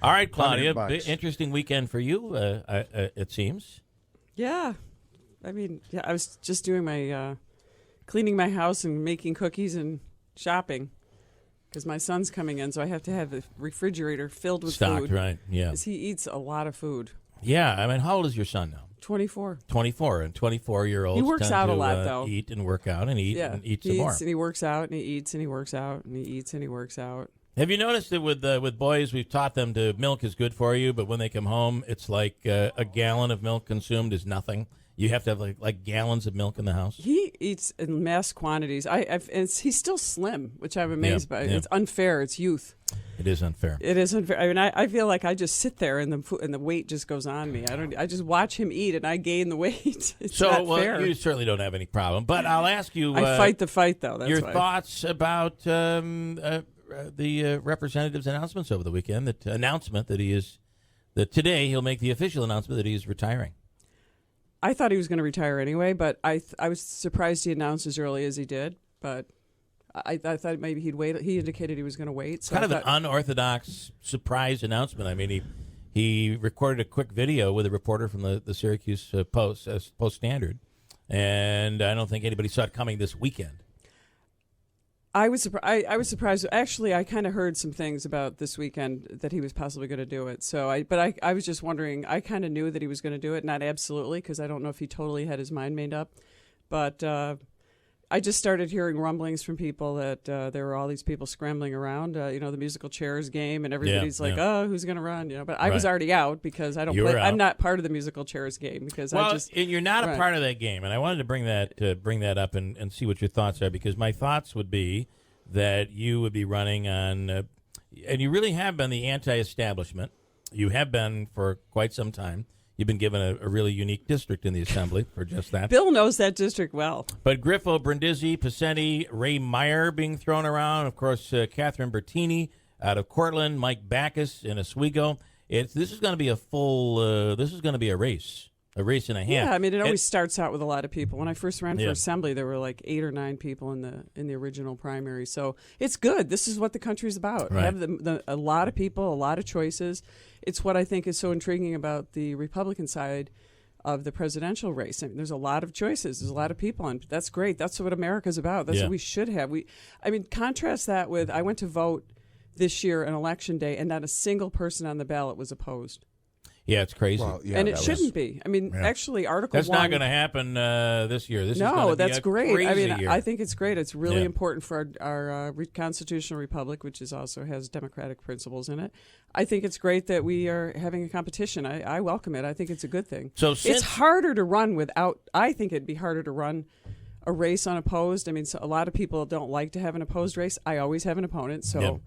All right, Claudia, $100. interesting weekend for you, it seems. Yeah. I mean, yeah, I was just doing my cleaning my house and making cookies and shopping because my son's coming in, so I have to have the refrigerator filled with Stocked, food. right? Yeah. Because he eats a lot of food. Yeah. I mean, how old is your son now? 24. 24, and 24-year-olds He works tend out to a lot, though. eat and work out and eat Yeah. and eat He some more. eats and he works out and he eats and he works out and he eats and he works out. Have you noticed that with boys, we've taught them to milk is good for you, but when they come home, it's like a gallon of milk consumed is nothing. You have to have like gallons of milk in the house. He eats in mass quantities. He's still slim, which I'm amazed by. Yeah. It's unfair. It's youth. It is unfair. It is unfair. I mean, I feel like I just sit there and the weight just goes on me. I just watch him eat and I gain the weight. It's not fair. You certainly don't have any problem. But I'll ask you. I fight the fight, though. That's your why. thoughts about the representative's announcements over the weekend. That today he'll make the official announcement that he is retiring. I thought he was going to retire anyway, but I was surprised he announced as early as he did. But I thought maybe he'd wait. He indicated he was going to wait. So Kind of an unorthodox surprise announcement. I mean, he recorded a quick video with a reporter from the Syracuse Post-Standard, and I don't think anybody saw it coming this weekend. I was surprised. Actually, I kind of heard some things about this weekend that he was possibly going to do it. So I was just wondering. I kind of knew that he was going to do it, not absolutely, because I don't know if he totally had his mind made up. But I just started hearing rumblings from people that there were all these people scrambling around. The musical chairs game, and everybody's oh, who's going to run? But I was already out because I don't play. I'm not part of the musical chairs game because and you're not a part of that game, and I wanted to bring that up and see what your thoughts are, because my thoughts would be that you would be running on, and you really have been the anti-establishment. You have been for quite some time. You've been given a really unique district in the Assembly for just that. Bill knows that district well. But Griffo, Brindisi, Pacenti, Ray Meyer being thrown around. Of course, Catherine Bertini out of Cortland, Mike Backus in Oswego. This is going to be this is going to be a race and a half. Yeah, I mean, it always starts out with a lot of people. When I first ran for Assembly, there were like 8 or 9 people in the original primary. So it's good. This is what the country's about. Right. Have a lot of people, a lot of choices. It's what I think is so intriguing about the Republican side of the presidential race. I mean, there's a lot of choices. There's a lot of people, and that's great. That's what America's about. That's what we should have. Contrast that with, I went to vote this year on Election Day, and not a single person on the ballot was opposed. Yeah, it's crazy. Well, yeah, and it shouldn't be. I mean, actually, Article 1... That's not going to happen this year. This is going to be that's great. Crazy year. I think it's great. It's really important for our constitutional republic, which also has democratic principles in it. I think it's great that we are having a competition. I welcome it. I think it's a good thing. So it's harder to run without... I think it'd be harder to run a race unopposed. I mean, a lot of people don't like to have an opposed race. I always have an opponent, so... Yep.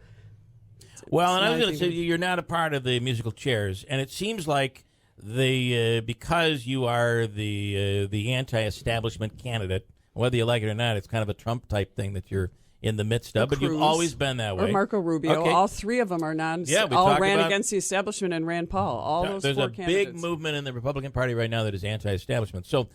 Well, and I was going to say, you're not a part of the musical chairs, and it seems like because you are the anti-establishment candidate, whether you like it or not, it's kind of a Trump type thing that you're in the midst of, but you've always been that way. Or Marco Rubio. Okay. All 3 of them are all ran against the establishment, and Rand Paul. All those 4 candidates. There's a big movement in the Republican Party right now that is anti-establishment. So,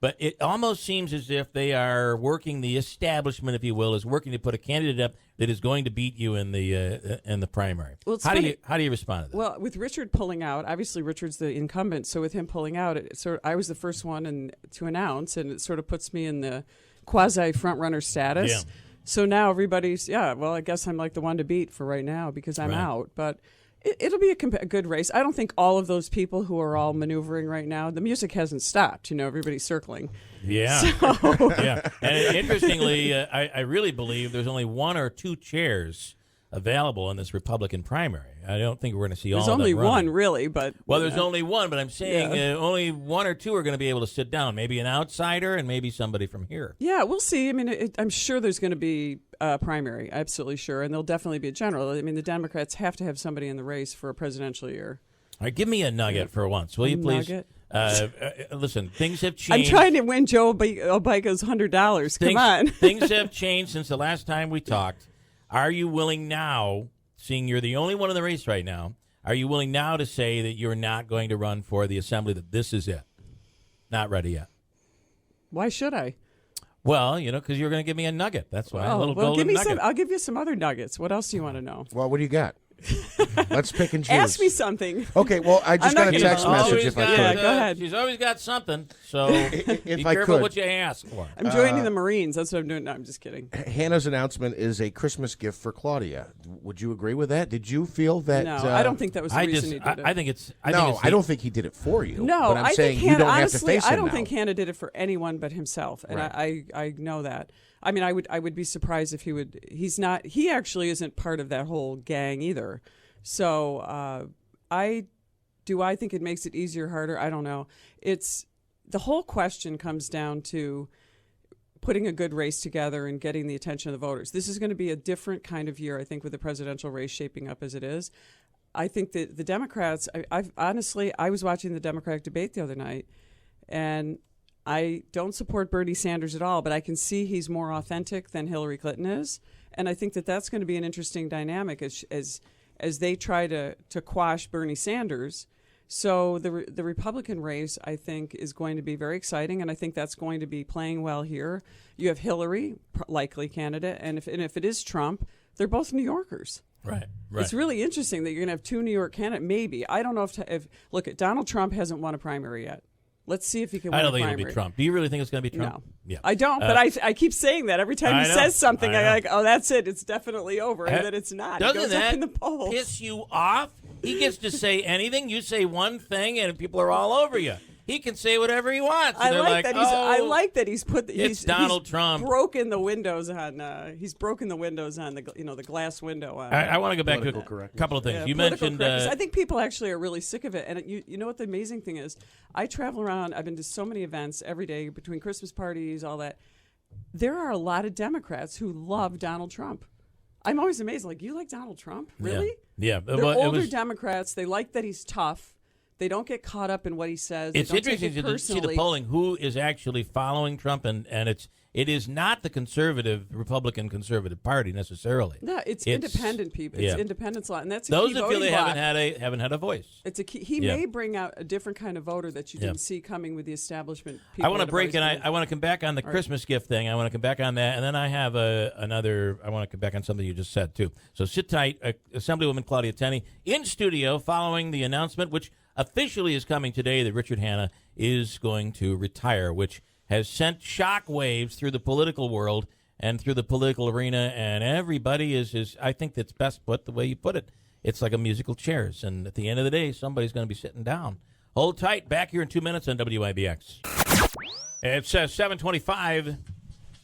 but it almost seems as if they are working, the establishment, if you will, is working to put a candidate up that is going to beat you in the primary. Well, how do you respond to that? Well, with Richard pulling out, obviously Richard's the incumbent, so with him pulling out, I was the first one to announce, and it sort of puts me in the quasi front runner status. Yeah. So now everybody's I guess I'm like the one to beat for right now because I'm out, but. It'll be a good race. I don't think all of those people who are all maneuvering right now, the music hasn't stopped. Everybody's circling. Yeah. So. Yeah. And interestingly, I really believe there's only 1 or 2 chairs available in this Republican primary. I don't think we're going to see all of them There's only running. 1, really. But there's only 1, but I'm saying only 1 or 2 are going to be able to sit down. Maybe an outsider and maybe somebody from here. Yeah, we'll see. I mean, I'm sure there's going to be a primary, absolutely sure, and there'll definitely be a general. I mean, the Democrats have to have somebody in the race for a presidential year. All right, give me a nugget for once, will you please? Nugget? Listen, things have changed. I'm trying to win Joe Obica's $100. Come on. Things have changed since the last time we talked. Are you willing now, seeing you're the only one in the race right now, are you willing now to say that you're not going to run for the Assembly, that this is it? Not ready yet. Why should I? Well, because you're going to give me a nugget. That's why. A little golden give me nugget. I'll give you some other nuggets. What else do you want to know? Well, what do you got? Let's pick and choose. Ask me something. Okay, well, I just I'm got not a gonna- text She's message always if I got, could. Yeah, go ahead. She's always got something, so If be I careful could. what you ask for. I'm joining the Marines. That's what I'm doing. No, I'm just kidding. Hannah's announcement is a Christmas gift for Claudia. Would you agree with that? Did you feel that? No, I don't think that was the reason he did it. I think it's. I No, think it's I don't think he did it for you. No, but I'm I saying think you Hannah, don't honestly, have to face I him don't now. think Hanna did it for anyone but himself, and Right. I know that. I mean, I would be surprised if he would. He's not. He actually isn't part of that whole gang either. So I think it makes it easier, harder? I don't know. It's the whole question comes down to putting a good race together and getting the attention of the voters. This is going to be a different kind of year, I think, with the presidential race shaping up as it is. I think that the Democrats, I was watching the Democratic debate the other night, and I don't support Bernie Sanders at all, but I can see he's more authentic than Hillary Clinton is. And I think that that's going to be an interesting dynamic as they try to quash Bernie Sanders. So the Republican race, I think, is going to be very exciting, and I think that's going to be playing well here. You have Hillary, likely candidate, and if it is Trump, they're both New Yorkers. right. It's really interesting that you're going to have two New York candidates. Maybe. I don't know if look, Donald Trump hasn't won a primary yet. Let's see if he can win I a don't primary. think it'll be Trump. Do you really think it's going to be Trump? No. Yeah. I don't, but I keep saying that. Every time I he know. says something, I I'm know. like, oh, that's it. It's definitely over. And then it's not. It Doesn't goes that up in the polls. piss you off? He gets to say anything. You say one thing, and people are all over you. He can say whatever he wants. I And they're like that. I "Oh, like that he's put. It's Donald Trump." Broken the windows on. He's broken the windows on the the glass window. On, I want to go back to Political a correctness. couple of things. Yeah, You political mentioned. correctness. I think people actually are really sick of it. And you know what the amazing thing is? I travel around. I've been to so many events every day between Christmas parties, all that. There are a lot of Democrats who love Donald Trump. I'm always amazed. Like, you like Donald Trump? Really? Yeah. They're Well, it older was- Democrats. They like that he's tough. They don't get caught up in what he says. It's they don't take interesting it to see the personally. polling. Who is actually following Trump, and it is not the Republican conservative party necessarily. No, it's independent people. It's yeah. independents a lot, and that's a Those key that feel voting they bloc. haven't had a voice. It's a key. He Yeah. may bring out a different kind of voter that you Yeah. didn't see coming with the establishment. People I want to that have break, and always I want to come back on the Christmas gift thing. I want to come back on that, and then I have another. I want to come back on something you just said too. So sit tight. Assemblywoman Claudia Tenney in studio following the announcement, which officially is coming today, that Richard Hanna is going to retire, which has sent shock waves through the political world and through the political arena, and everybody is I think that's best put the way you put it. It's like a musical chairs, and at the end of the day, somebody's going to be sitting down. Hold tight. Back here in 2 minutes on WIBX. It's 7:25.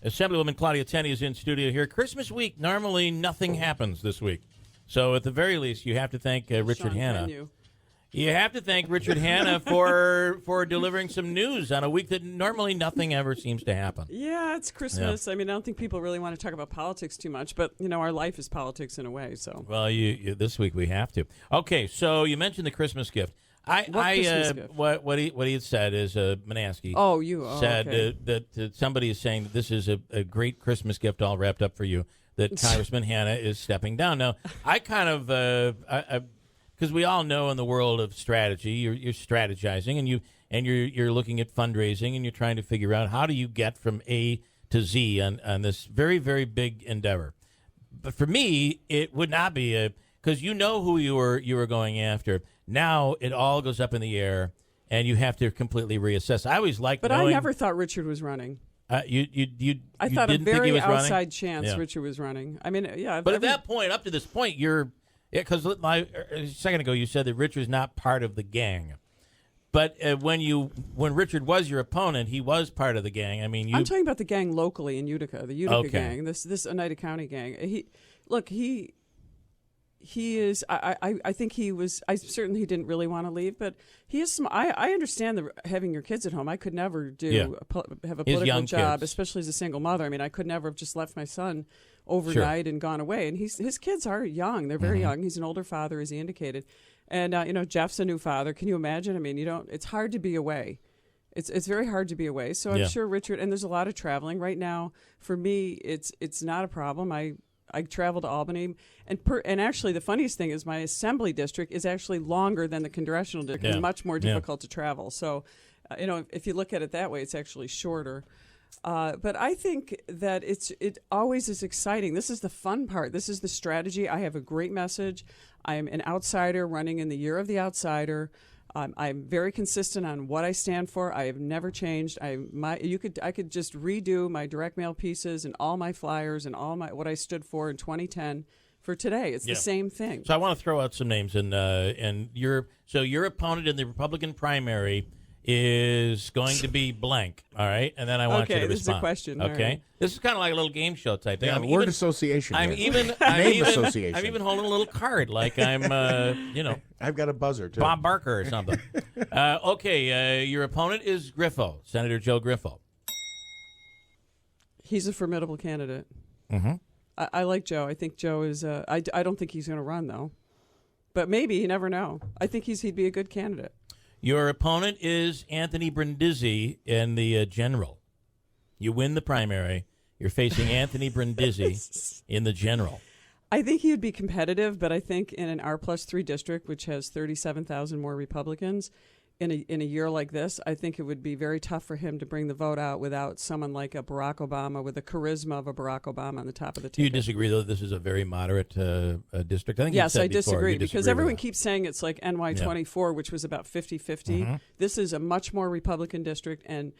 Assemblywoman Claudia Tenney is in studio here. Christmas week, normally nothing happens this week. So at the very least, you have to thank Richard Sean, Hanna. can you? You have to thank Richard Hanna for delivering some news on a week that normally nothing ever seems to happen. Yeah, it's Christmas. I mean, I don't think people really want to talk about politics too much, but our life is politics in a way. So, Well, you this week we have to. Okay, so you mentioned the Christmas gift. Christmas gift? What he had said is Manaski. Said okay. that somebody is saying that this is a great Christmas gift all wrapped up for you. That Congressman Hanna is stepping down. Now, I kind of because we all know in the world of strategy, you're strategizing and you're looking at fundraising and you're trying to figure out how do you get from A to Z on this very, very big endeavor. But for me, it would not be because you know who you were going after. Now it all goes up in the air, and you have to completely reassess. I always liked, but I never thought Richard was running. I thought didn't a think he very was running? outside chance Yeah. Richard was running. I mean, yeah. But at that point, up to this point, because a second ago you said that Richard's not part of the gang. But when Richard was your opponent, he was part of the gang. I mean, I'm talking about the gang locally in Utica, the Utica Okay. gang, this Oneida County gang. He is. I think he was. I certainly didn't really want to leave, but he is. I understand having your kids at home. I could never have a His political young job, kids. especially as a single mother. I mean, I could never have just left my son overnight and gone away. And his kids are young. They're very young. He's an older father, as he indicated, and Jeff's a new father. Can you imagine? I mean, it's hard to be away. It's very hard to be away. So I'm sure Richard, and there's a lot of traveling right now. For me, it's not a problem. I travel to Albany, and actually the funniest thing is my assembly district is actually longer than the congressional district. Yeah. It's much more difficult to travel. So, if you look at it that way, it's actually shorter. But I think that it always is exciting. This is the fun part. This is the strategy. I have a great message. I'm an outsider running in the year of the outsider. I'm very consistent on what I stand for. I have never changed. I could just redo my direct mail pieces and all my flyers and all my what I stood for in 2010 for today. It's the same thing. So I want to throw out some names, and your opponent in the Republican primary is going to be blank. All right, and then I want you to respond. This is a question. Okay, right. This is kind of like a little game show type thing. Yeah, word association. I'm here. name association. I'm even holding a little card like I'm, I've got a buzzer too. Bob Barker or something. Your opponent is Griffo, Senator Joe Griffo. He's a formidable candidate. Mm-hmm. I like Joe. I think Joe is. I don't think he's going to run though, but maybe you never know. I think he'd be a good candidate. Your opponent is Anthony Brindisi in the general. You win the primary. You're facing Anthony Brindisi in the general. I think he would be competitive, but I think in an R+3 district, which has 37,000 more Republicans, in a year like this, I think it would be very tough for him to bring the vote out without someone like a Barack Obama with the charisma of a Barack Obama on the top of the ticket. Do you disagree, though, that this is a very moderate district? I think yes, I disagree because everyone keeps saying it's like NY24, which was about 50-50. Mm-hmm. This is a much more Republican district, and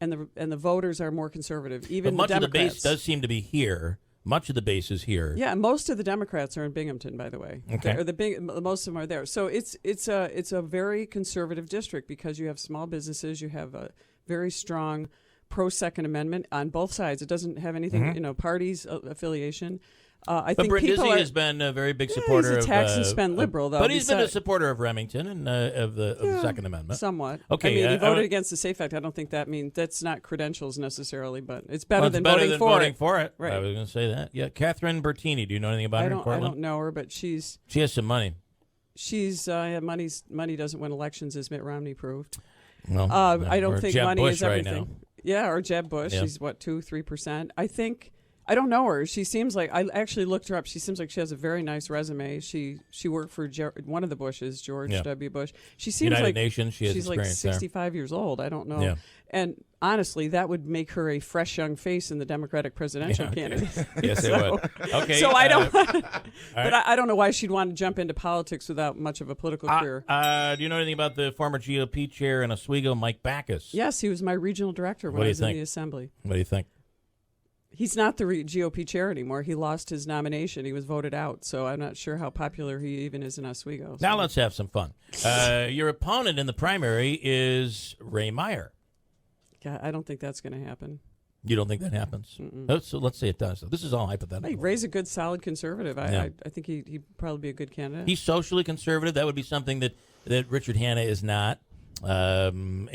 the voters are more conservative. Even but much the Democrats. of the base does seem to be here. Much of the base is here. Yeah, most of the Democrats are in Binghamton, by the way. Okay. Most of them are there. So it's a very conservative district because you have small businesses, you have a very strong pro-Second Amendment on both sides. It doesn't have anything, parties affiliation. I think Brindisi has been a very big supporter he's a tax and spend liberal, though. But he's been a supporter of Remington and of the Second Amendment. Somewhat. Okay. He voted against the SAFE Act. I don't think that's not credentials necessarily, but it's better than voting for it. Right. I was going to say that. Yeah. Catherine Bertini. Do you know anything about her in Portland? I don't know her, but she has some money. She's money doesn't win elections, as Mitt Romney proved. Well, I don't think Jeb money Bush is everything. Right now. Yeah, or Jeb Bush. Yeah. She's 2-3%. I think. I don't know her. She seems like I actually looked her up. She seems like she has a very nice resume. She worked for one of the Bushes, George W. Bush. She seems United like Nations. She's like 65 years old. I don't know. Yeah. And honestly, that would make her a fresh young face in the Democratic presidential candidate. Yes, it would. Okay. So I don't. But I don't know why she'd want to jump into politics without much of a political career. Do you know anything about the former GOP chair in Oswego, Mike Backus? Yes, he was my regional director when I was in the Assembly. What do you think? He's not the GOP chair anymore. He lost his nomination. He was voted out. So I'm not sure how popular he even is in Oswego. Now let's have some fun. Your opponent in the primary is Ray Meyer. God, I don't think that's going to happen. You don't think that happens? So let's say it does. So this is all hypothetical. Hey, Ray's a good, solid conservative. I think he'd probably be a good candidate. He's socially conservative. That would be something that Richard Hanna is not. Some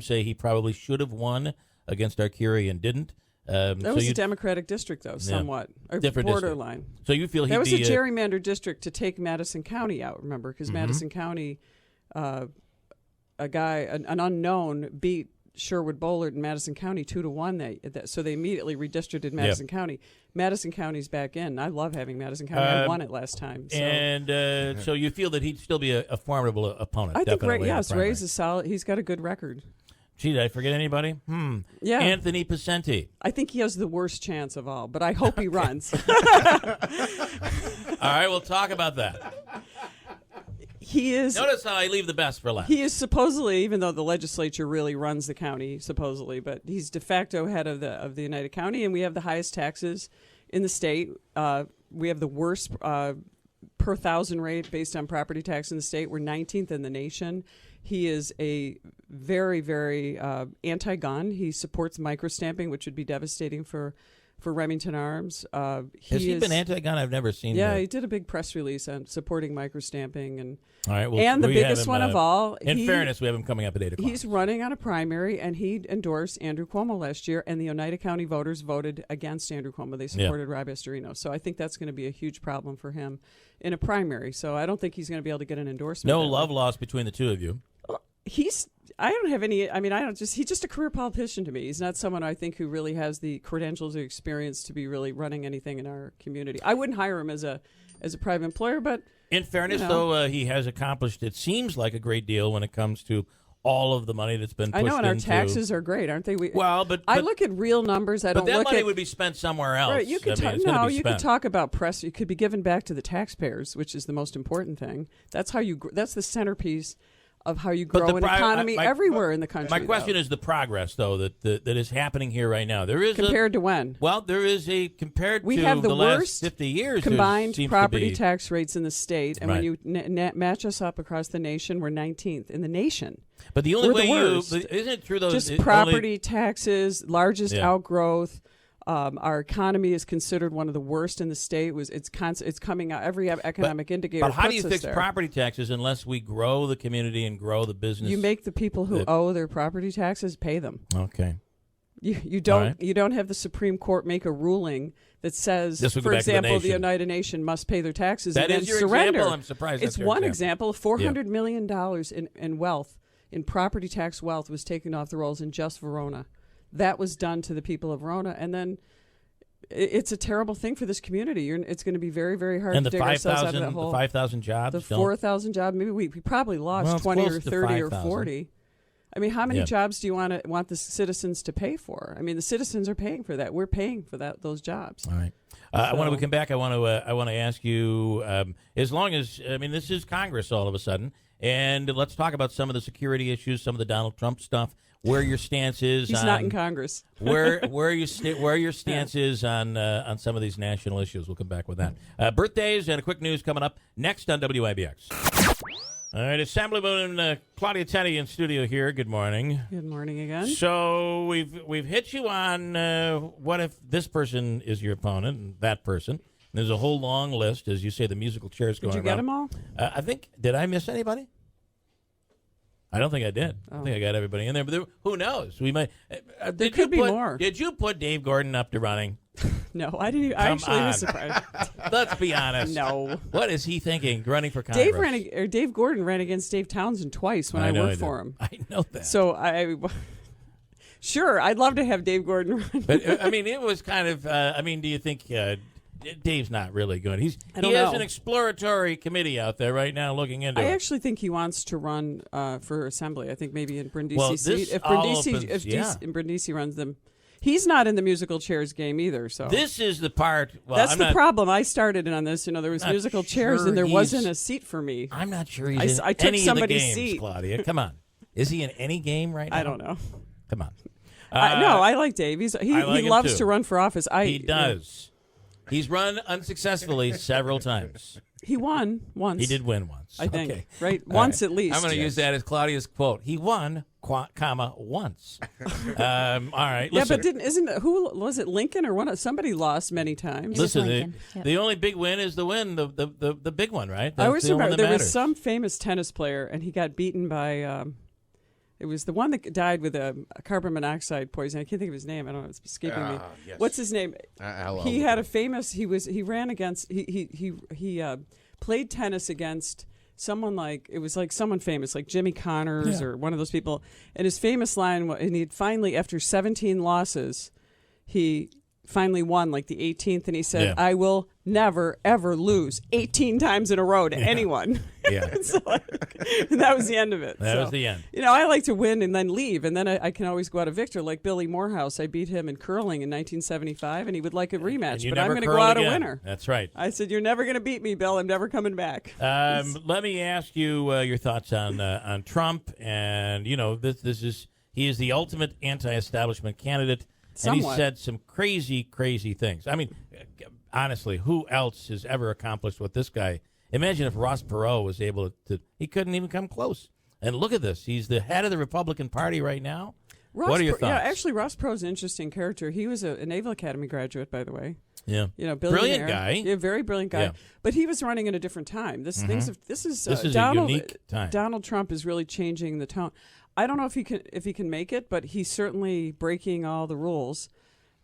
say he probably should have won against Arcuri and didn't. That was a Democratic district, though, somewhat. Or different borderline. District. So you feel he'd that was be a gerrymandered district to take Madison County out, remember? Because Madison County, an unknown, beat Sherwood Bollard in Madison County 2-1. So they immediately redistricted Madison County. Madison County's back in. I love having Madison County. I won it last time. So. And so you feel that he'd still be a formidable opponent. I think Ray's a solid. He's got a good record. Gee, did I forget anybody? Yeah. Anthony Picenti. I think he has the worst chance of all, but I hope he runs. All right, we'll talk about that. He is. Notice how I leave the best for last. He is supposedly, even though the legislature really runs the county, supposedly, but he's de facto head of the United County, and we have the highest taxes in the state. We have the worst per thousand rate based on property tax in the state. We're 19th in the nation. He is a very, very anti-gun. He supports microstamping, which would be devastating for Remington Arms. Has he been anti-gun? I've never seen that. Yeah, he did a big press release on supporting microstamping. And all right, and the biggest one of all. In fairness, we have him coming up at 8 o'clock. He's running on a primary, and he endorsed Andrew Cuomo last year, and the Oneida County voters voted against Andrew Cuomo. They supported Rob Astorino. So I think that's going to be a huge problem for him in a primary. So I don't think he's going to be able to get an endorsement. No love lost between the two of you. I don't have any. I mean, he's just a career politician to me. He's not someone I think who really has the credentials or experience to be really running anything in our community. I wouldn't hire him as a private employer, but in fairness, though, he has accomplished, it seems like, a great deal when it comes to all of the money that's been pushed I know, and our into- taxes are great, aren't they? I look at real numbers. I but don't that look money at would be spent somewhere else. Right, you could I mean, it's gonna be you could spent. talk about press. It could be given back to the taxpayers, which is the most important thing. That's how you. That's the centerpiece of how you But grow an economy everywhere in the country. My question is the progress, though, that is happening here right now. There is compared to when? Well, there is compared We to have the last worst 50 years. there combined seems to property be- tax rates in the state, and when Right. you match us up across the nation, we're 19th in the nation. But the only We're way the worst. isn't it true though? Just it property only, taxes, largest Yeah. outgrowth. Our economy is considered one of the worst in the state. It's coming out every economic indicator. But how do you puts us fix there. property taxes unless we grow the community and grow the business? You make the people who that- owe their property taxes pay them. Okay. You don't All right. you don't have the Supreme Court make a ruling that says, This would go for back to the example, the nation. United Nations must pay their taxes That and then is your surrender. example. I'm surprised It's that's your one example. example. $400 million in wealth, in property tax wealth, was taken off the rolls in just Verona. That was done to the people of Verona, and then it's a terrible thing for this community. It's going to be very, very hard And to the dig ourselves out of that hole. 5,000 jobs. The 4,000 jobs. Maybe we probably lost Well, it's 20 close or to 30 or 5,000. 40. I mean, how many Yeah. jobs do you want the citizens to pay for? I mean, the citizens are paying for that. We're paying for those jobs. All right. When we come back, I want to ask you, as long as this is Congress all of a sudden, and let's talk about some of the security issues, some of the Donald Trump stuff. Where your stance is? He's not in Congress. where your stance is on some of these national issues. We'll come back with that. Birthdays and a quick news coming up next on WIBX. All right, Assemblywoman Claudia Tenney in studio here. Good morning. Good morning again. So we've hit you on what if this person is your opponent and that person. And there's a whole long list, as you say, the musical chairs going Did you get around. them all? I think. Did I miss anybody? I don't think I did. Oh. I think I got everybody in there. But who knows? We might. There could be more. Did you put Dave Gordon up to running? No, I didn't. I Come actually on. was surprised. Let's be honest. No. What is he thinking running for Congress? Dave Gordon ran against Dave Townsend twice when I know worked he did. for him. I know that. So sure, I'd love to have Dave Gordon run. But it was kind of. Do you think Dave's not really good? He has know. an exploratory committee out there right now looking into I it. actually think he wants to run for assembly. I think maybe in Brindisi Well, seat. this If all Brindisi, opens- yeah. Brindisi runs them, he's not in the musical chairs game either. So This is the part. Well, that's I'm the not, problem. I started in on this. There was Not musical chairs, sure and there he's- wasn't a seat for me. I'm not sure he's in I took any of the somebody's games, seat. Claudia. Come on. Is he in any game right now? I don't know. Come on. No, I like Dave. He I like him loves too. to run for office. He does. He's run unsuccessfully several times. He won once. He did win once. I think. Okay. Right? All Once right. at least. I'm going to use that as Claudia's quote. He won, once. All right. Yeah, Listen, but who was it? Lincoln or one? Somebody lost many times. listen. Lincoln. Yep. The only big win is the win, the big one, right? I That's always the one remember that there was matters. some famous tennis player, and he got beaten by. It was the one that died with a carbon monoxide poison. I can't think of his name. I don't know. It's escaping me. Yes. What's his name? He had a famous. He ran against. He played tennis against someone someone famous, like Jimmy Connors or one of those people. And his famous line, and he'd finally, after 17 losses, he finally won like the 18th, and he said, I will never, ever lose 18 times in a row to anyone. Yeah. And that was the end of it. That was the end. I like to win and then leave, and then I can always go out a victor. Like Billy Morehouse, I beat him in curling in 1975, and he would like a And rematch, you but I'm never going to go curl out a again. winner. That's right. I said, you're never going to beat me, Bill. I'm never coming back. Let me ask you your thoughts on Trump, and he is the ultimate anti-establishment candidate, and he Somewhat. said some crazy things. I mean, honestly, who else has ever accomplished what this guy? Imagine if Ross Perot was able to. He couldn't even come close. And look at this. He's the head of the Republican Party right now. What are your thoughts? Yeah, actually, Ross Perot's an interesting character. He was a Naval Academy graduate, by the way. Yeah. Billionaire. Brilliant guy. Yeah, very brilliant guy. Yeah. But he was running in a different time. This is a unique time. Donald Trump is really changing the tone. I don't know if he can make it, but he's certainly breaking all the rules.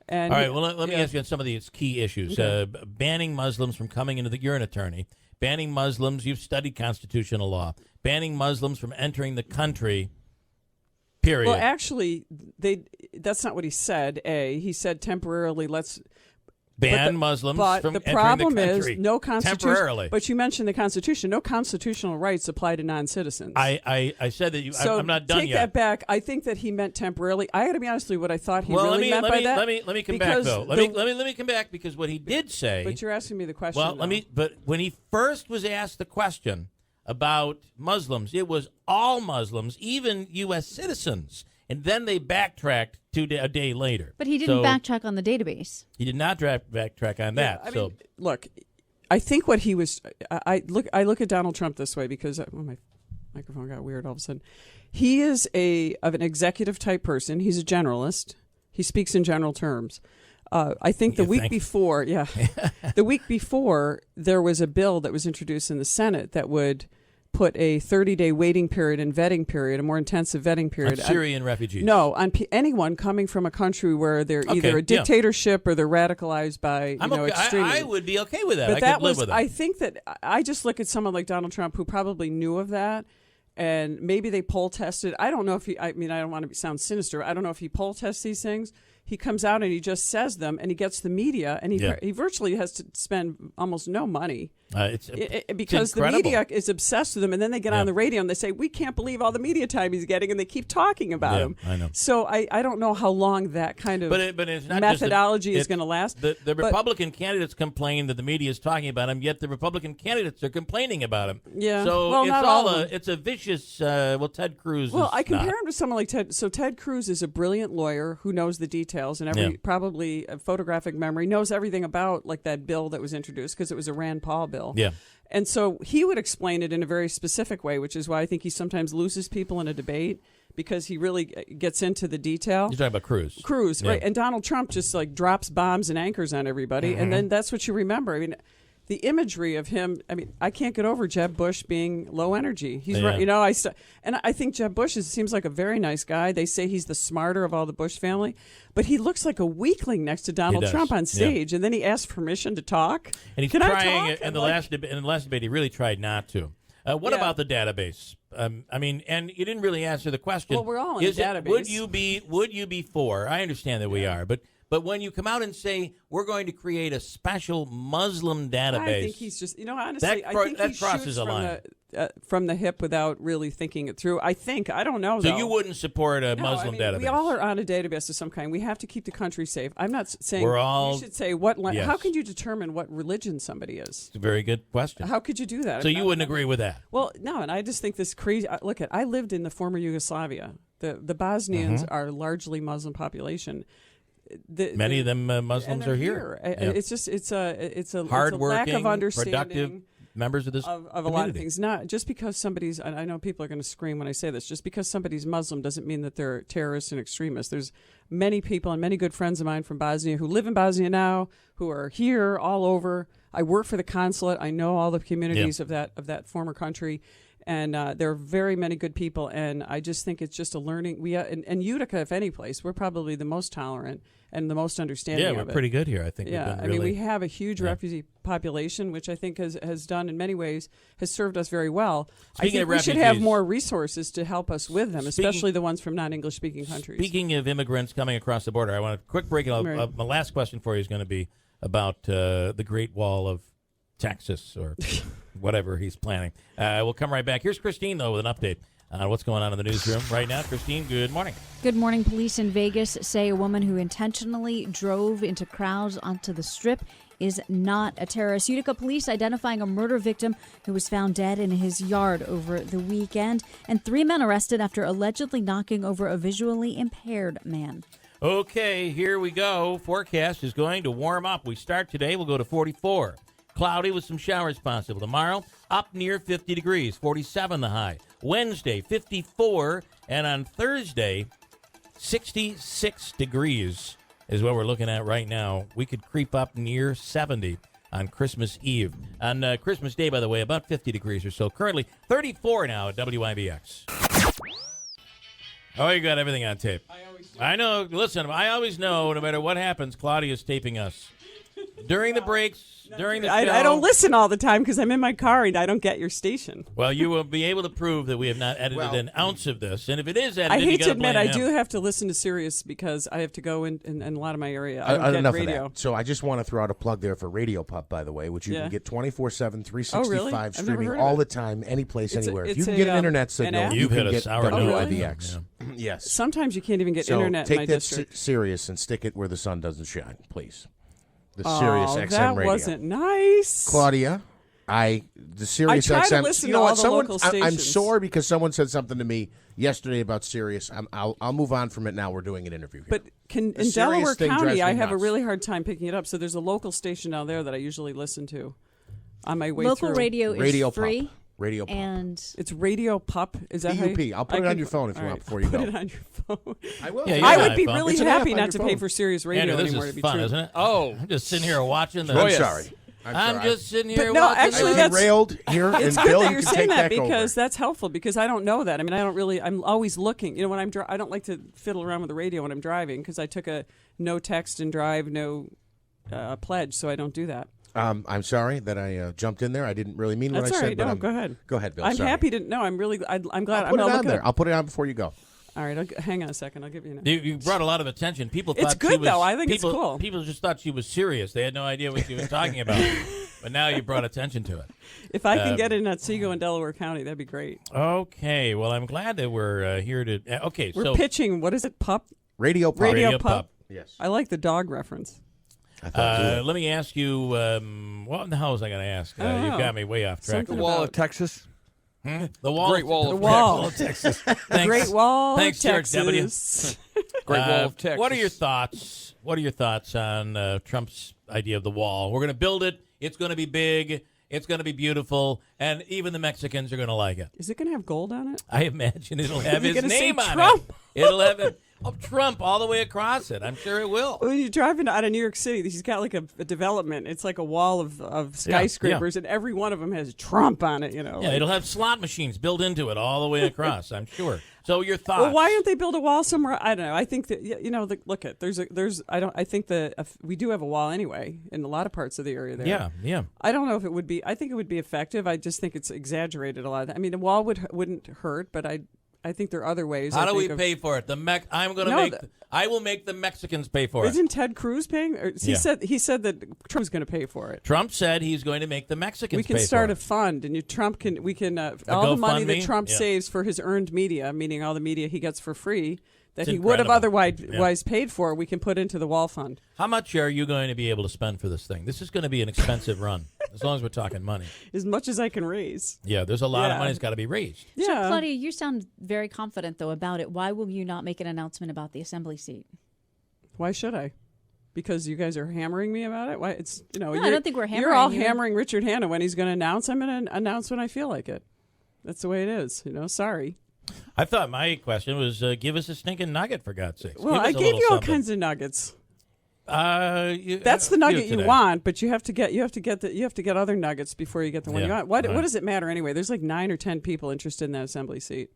And all right. Well, let me ask you on some of these key issues. Okay. Banning Muslims from coming into you're an attorney. Banning Muslims. You've studied constitutional law. Banning Muslims from entering the country. Period. Well, actually, that's not what he said. He said temporarily. ban Muslims but from the entering problem the country is no constitution. temporarily. But you mentioned the Constitution. No constitutional rights apply to non-citizens. I said that so I'm not done take yet. that back. I think that he meant temporarily. I got to be honest with you. What I thought he well, really meant by that. Let me come back though. Let me come back because what he did say. But you're asking me the question. Well, though. But when he first was asked the question about Muslims, it was all Muslims, even U.S. citizens, and then they backtracked a day later. But he didn't backtrack on the database. He did not backtrack on that. I mean, look, I think what he was. I look at Donald Trump this way because my microphone got weird all of a sudden. He is of an executive type person. He's a generalist. He speaks in general terms. I think the week before, the week before, there was a bill that was introduced in the Senate that would put a 30-day waiting period and vetting period, a more intensive vetting period. On Syrian refugees. No, on anyone coming from a country where they're either a dictatorship or they're radicalized by extremism. I would be okay with that. But I that could live with that. I think that I just look at someone like Donald Trump who probably knew of that. And maybe they poll tested. I don't know if I don't want to sound sinister. I don't know if he poll tests these things. He comes out and he just says them, and he gets the media, and he virtually has to spend almost no money because the media is obsessed with him, and then they get on the radio and they say, we can't believe all the media time he's getting, and they keep talking about him. I know. So I don't know how long that kind of but it's not methodology is going to last. The Republican candidates complain that the media is talking about him, yet the Republican candidates are complaining about him. Yeah. So it's a vicious. Ted Cruz. Well, I compare him to someone like Ted. So Ted Cruz is a brilliant lawyer who knows the details and probably a photographic memory, knows everything about like that bill that was introduced because it was a Rand Paul bill. Yeah. And so he would explain it in a very specific way, which is why I think he sometimes loses people in a debate because he really gets into the detail. You're talking about Cruz. Cruz, right. And Donald Trump just like drops bombs and anchors on everybody. And then that's what you remember. I mean, the imagery of him, I can't get over Jeb Bush being low energy. He's right, and I think Jeb Bush seems like a very nice guy. They say he's the smarter of all the Bush family, but he looks like a weakling next to Donald Trump on stage. And then he asks permission to talk. And he's trying in the last debate. He really tried not to. What about the database? And you didn't really answer the question. Well, we're all in the database. Would you be for? I understand that we are, but when you come out and say we're going to create a special Muslim database, I think he's just, honestly, I think that he crosses shoots a line from the hip without really thinking it through. I don't know. So though. you wouldn't support a Muslim database? We all are on a database of some kind. We have to keep the country safe. I'm not saying you should say what. Yes. How can you determine what religion somebody is? It's a very good question. How could you do that? So you wouldn't agree with that? Well, no, and I just think this crazy. Look, I lived in the former Yugoslavia. The Bosnians are largely Muslim population. Many of them Muslims are here. It's just it's a hardworking, lack of understanding, productive members of this of a lot of things. Not just because somebody's. I know people are going to scream when I say this. Just because somebody's Muslim doesn't mean that they're terrorists and extremists. There's many people and many good friends of mine from Bosnia who live in Bosnia now, who are here all over. I work for the consulate. I know all the communities of that former country. And there are very many good people, and I just think it's just a learning. And Utica, if any place, we're probably the most tolerant and the most understanding of it. Yeah, we're pretty good here, I think. Yeah, we have a huge refugee population, which I think has done in many ways, has served us very well. I think we should have more resources to help us with them, especially the ones from non-English speaking countries. Speaking of immigrants coming across the border, I want a quick break. My last question for you is going to be about the Great Wall of Texas or whatever he's planning. We'll come right back. Here's Christine, though, with an update on what's going on in the newsroom right now. Christine, good morning. Good morning. Police in Vegas say a woman who intentionally drove into crowds onto the Strip is not a terrorist. Utica police identifying a murder victim who was found dead in his yard over the weekend, and 3 men arrested after allegedly knocking over a visually impaired man. Okay, here we go. Forecast is going to warm up. We start today. We'll go to 44. Cloudy with some showers possible. Tomorrow, up near 50 degrees, 47 the high. Wednesday, 54. And on Thursday, 66 degrees is what we're looking at right now. We could creep up near 70 on Christmas Eve. On Christmas Day, by the way, about 50 degrees or so. Currently, 34 now at WIBX. Oh, you got everything on tape. I know. Listen, I always know, no matter what happens, Claudia's taping us. during the breaks, during the show. I don't listen all the time because I'm in my car and I don't get your station. Well, you will be able to prove that we have not edited an ounce of this. And if it is edited, I you hate gotta to admit, blame I him. do have to listen to Sirius because I have to go in a lot of my area. I don't get Enough radio. of that. So I just want to throw out a plug there for Radio Pup, by the way, which you can get 24/7, 365 really? I've never streaming heard of all it. the time, any place, anywhere. If you it's can a, get an internet signal, app? you You've can hit a get sour note. WIBX. Yes. Sometimes you can't even get So internet in take my that district. Sirius and stick it where the sun doesn't shine, please. The Sirius XM that radio. wasn't nice. Claudia, the Sirius I try to XM. listen you to know all what? the Someone, local I'm stations. sore because someone said something to me yesterday about Sirius. I'll move on from it now. We're doing an interview here. But in Sirius Delaware thing drives County, me I have a nuts. really hard time picking it up. So there's a local station down there that I usually listen to on my way Local through. radio is Radio free. Pup. Radio Pup. And It's Radio Pup. Is that how PUP. you, I'll put it on your phone if you all want right, before you put go. it on your phone. I will. Yeah, you I got would be an iPhone. really It's an app happy on not your to pay phone. for Sirius Radio Andrew, this anymore. is To be fun, true. isn't it? Oh, I'm just sitting here watching the. I'm Joyous. sorry. I'm just sitting here But no, watching actually, I the. that's- derailed here, and It's Bill, good that you you're can saying take that back because over. that's helpful because I don't know that. I mean, I'm always looking. You know, when I don't like to fiddle around with the radio when I'm driving because I took a no text and drive, no pledge, so I don't do that. I'm sorry that I jumped in there. I didn't really mean what That's I all said. right. But No, go ahead. Go ahead, Bill. I'm sorry. happy to. No, I'm really. I'm glad. I'll put I'm it not on there. looking. I'll put it on before you go. All right, hang on a second. I'll give you an. You brought a lot of attention. People It's thought good, she was, though. I think it's people, cool. People just thought she was serious. They had no idea what she was talking about. But now you brought attention to it. If I can get in Otsego in Delaware County, that'd be great. Okay. Well, I'm glad that we're here to. Okay. We're so pitching. What is it? Pup. Radio Pup. Radio Pup. Yes. I like the dog reference. I thought you would. let me ask you. What in the hell was I going to ask? I don't You've know. got me way off track. the Something Wall about- of Texas. The wall. Great Wall The of wall. Texas. Thanks. Great Wall. Thanks, George W. Texas. Great Wall of Texas. What are your thoughts? What are your thoughts on Trump's idea of the wall? We're going to build it. It's going to be big. It's going to be beautiful, and even the Mexicans are going to like it. Is it going to have gold on it? I imagine it'll have You're his gonna say name on Trump. it. It'll have Trump all the way across it. I'm sure it will. When you're driving out of New York City, he's got like a development. It's like a wall of skyscrapers, and every one of them has Trump on it. You know. Yeah, it'll have slot machines built into it all the way across. I'm sure. So your thoughts? Well, why don't they build a wall somewhere? I don't know. I think that look at there's. I think that we do have a wall anyway in a lot of parts of the area there. Yeah. I don't know if it would be. I think it would be effective. I just think it's exaggerated a lot. I mean, the wall wouldn't hurt, but I think there are other ways. How do we pay for it? I will make the Mexicans pay for it. Isn't Ted Cruz paying? Or he said that Trump's going to pay for it. Trump said he's going to make the Mexicans We can pay start for a it. fund, and we can all the money that GoFundMe? Trump Yeah. saves for his earned media, meaning all the media he gets for free that It's he would have incredible. otherwise paid for, we can put into the wall fund. How much are you going to be able to spend for this thing? This is going to be an expensive run, as long as we're talking money. As much as I can raise. Yeah, there's a lot of Yeah. money that's got to be raised. so, Yeah. Claudia, you sound very confident, though, about it. Why will you not make an announcement about the assembly seat? Why should I? Because you guys are hammering me about it? Why? It's No, I don't think we're You're all hammering you. hammering Richard Hanna when he's going to announce. I'm going to announce when I feel like it. That's the way it is. Sorry. I thought my question was, give us a stinking nugget, for God's sakes. Well, Give us I a gave little you all something. kinds of nuggets. That's That's the nugget you want, but you have to get other nuggets before you get the one Yeah, you want. What right. does it matter anyway? There's like 9 or 10 people interested in that assembly seat.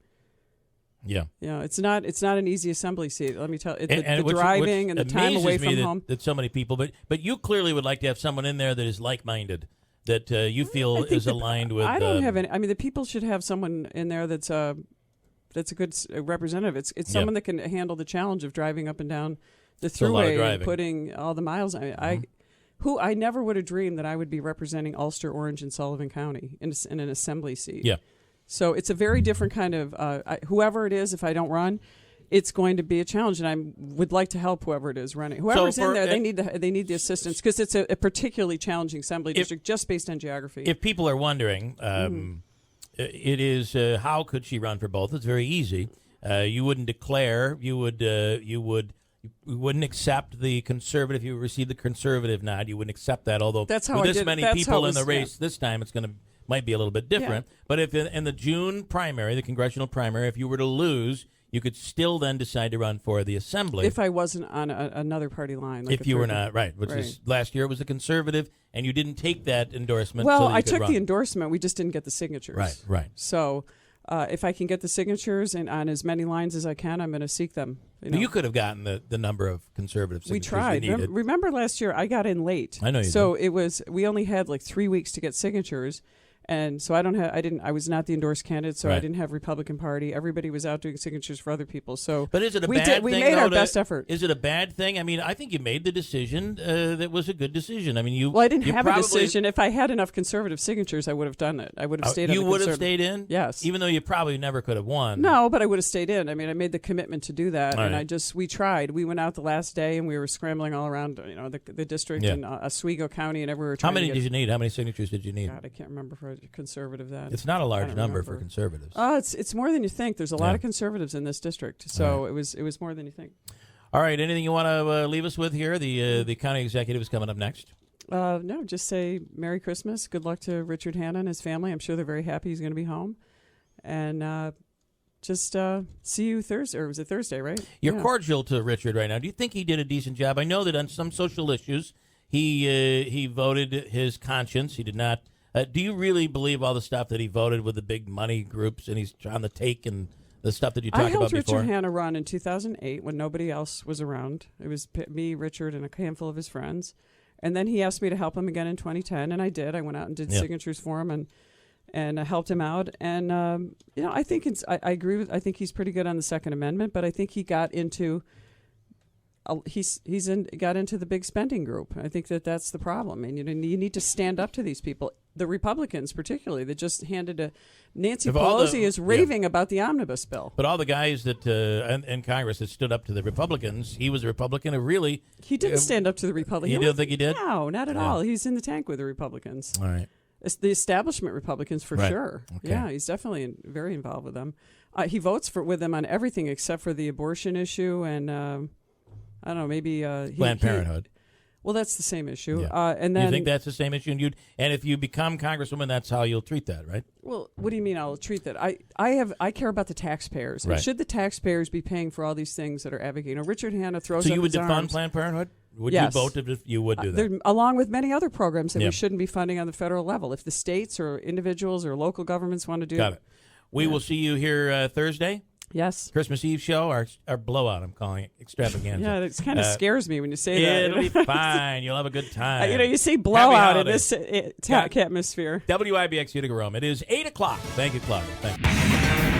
Yeah. It's not an easy assembly seat. Let me tell you, the which driving and the time amazes away me from that, home. that so many people, but you clearly would like to have someone in there that is like-minded, that you feel is aligned with. I don't have any. I mean, the people should have someone in there that's a good representative. It's someone that can handle the challenge of driving up and down the a lot of thruway and driving. putting all the miles. I never would have dreamed that I would be representing Ulster, Orange, and Sullivan County in an assembly seat. Yeah. So it's a very different kind of whoever it is. If I don't run, it's going to be a challenge, and I would like to help whoever it is running. Whoever's in there, they need the assistance because it's a particularly challenging assembly district just based on geography. If people are wondering, it is how could she run for both? It's very easy. You wouldn't declare. You wouldn't accept the conservative. You receive the conservative nod. You wouldn't accept that. Although That's how with I this did- many that's people how it in the was, race this time, it's might be a little bit different. But if in the June primary, the congressional primary, if you were to lose, you could still then decide to run for the assembly. If I wasn't on another party line. Like if you were not, right, which is last year it was a conservative, and you didn't take that endorsement. Well, so that you I could took run. the endorsement. We just didn't get the signatures. Right. So if I can get the signatures and on as many lines as I can, I'm going to seek them. You could have gotten the number of conservative signatures we tried. you needed. Remember last year, I got in late. I know you So did. we only had like 3 weeks to get signatures. And so I was not the endorsed candidate, so I Right. didn't have Republican Party. Everybody was out doing signatures for other people. So But is it a we bad did, we thing, made though, our best effort. Is it a bad thing? I mean, I think you made the decision that was a good decision. I mean, you. Well, I didn't you have probably, a decision. If I had enough conservative signatures, I would have done it. I would have stayed. You on the would have conservative. stayed in? Yes. Even though you probably never could have won. No, but I would have stayed in. I mean, I made the commitment to do that, All and right. we tried. We went out the last day, and we were scrambling all around, the district Yeah. and Oswego County and everywhere. How trying many to did get, you need? How many signatures did you need? God, I can't remember for a conservative that. It's not a I large don't number for remember. conservatives. It's more than you think. There's a lot Yeah. of conservatives in this district, so Right. it was more than you think. All right. Anything you want to leave us with here? The county executive is coming up next. No, just say Merry Christmas. Good luck to Richard Hanna and his family. I'm sure they're very happy he's going to be home, and just see you Thursday. Or was it Thursday? Right? You're Yeah. cordial to Richard right now. Do you think he did a decent job? I know that on some social issues, he voted his conscience. He did not. Do you really believe all the stuff that he voted with the big money groups and he's on the take and the stuff that you talked I helped about before? Richard Hanna run in 2008 when nobody else was around. It was me, Richard, and a handful of his friends. And then he asked me to help him again in 2010, and I did. I went out and did Yeah. signatures for him and helped him out. And I think I agree with. I think he's pretty good on the Second Amendment, but I think he got into. Got into the big spending group. I think that's the problem. And you need to stand up to these people, the Republicans particularly, that just handed a. Nancy If all Pelosi the- is raving about the omnibus bill. But all the guys that in Congress that stood up to the Republicans, he was a Republican who really. He didn't stand up to the Republicans. You don't think he did? No, not at Yeah. all. He's in the tank with the Republicans. All right. It's the establishment Republicans for Right. sure. Okay. Yeah, he's definitely very involved with them. He votes with them on everything except for the abortion issue and I don't know, maybe Planned Parenthood. Well, that's the same issue. Yeah. And then you think that's the same issue? And if you become Congresswoman, that's how you'll treat that, right? Well, what do you mean I'll treat that? I care about the taxpayers. And Right. should the taxpayers be paying for all these things that are advocating? Richard Hanna throws So up you would his defund arms. Planned Parenthood? Would Yes. you vote if you would do that? Along with many other programs that Yeah. we shouldn't be funding on the federal level. If the states or individuals or local governments want to do Got it. We will see you here Thursday. Yes. Christmas Eve show, our blowout, I'm calling it, extravaganza. Yeah, it kind of scares me when you say that. It'll be fine. You'll have a good time. You say blowout in holidays. this Yeah. atmosphere. WIBX Utica Rome. It is 8 o'clock. Thank you, Claudia. Thank you.